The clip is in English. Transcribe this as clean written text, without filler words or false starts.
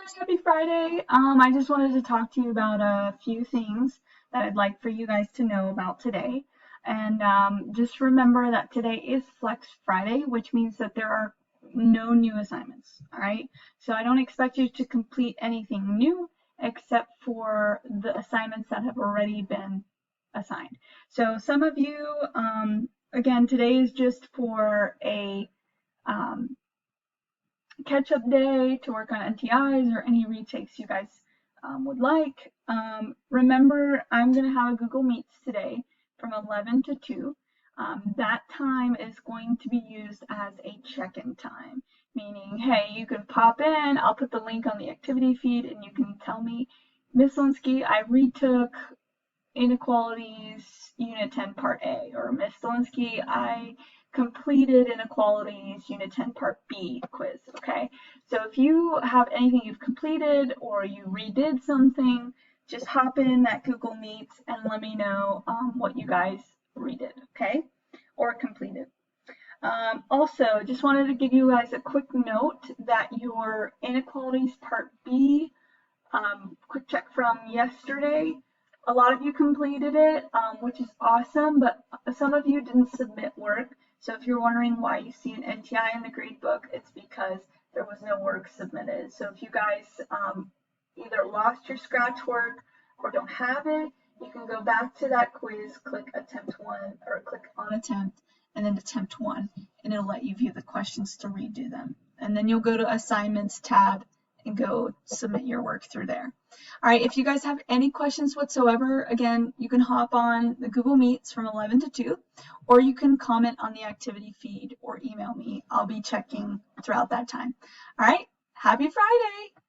guys, happy Friday. I just wanted to talk to you about a few things that I'd like for you guys to know about today. And just remember that today is Flex Friday, which means that there are no new assignments. All right. So I don't expect you to complete anything new except for the assignments that have already been assigned. So some of you, again, today is just for a um, catch-up day to work on NTIs or any retakes you guys would like. Remember, I'm going to have a Google Meets today from 11 to 2. That time is going to be used as a check-in time, meaning, hey, you can pop in, I'll put the link on the activity feed, and you can tell me, Miss Linsky, I retook Inequalities Unit 10 Part A, or Miss Linsky, I completed Inequalities Unit 10 Part B quiz, okay? So if you have anything you've completed or you redid something, just hop in that Google Meets and let me know what you guys redid, okay? Or completed. Also, just wanted to give you guys a quick note that your Inequalities Part B quick check from yesterday, a lot of you completed it, which is awesome, but some of you didn't submit work. So if you're wondering why you see an NTI in the gradebook, it's because there was no work submitted. So if you guys either lost your scratch work or don't have it, you can go back to that quiz, click attempt 1 or click on attempt and then attempt 1, and it'll let you view the questions to redo them. And then you'll go to assignments tab and go submit your work through there. All right, if you guys have any questions whatsoever, again, you can hop on the Google Meets from 11 to 2, or you can comment on the activity feed or email me. I'll be checking throughout that time. All right, happy Friday.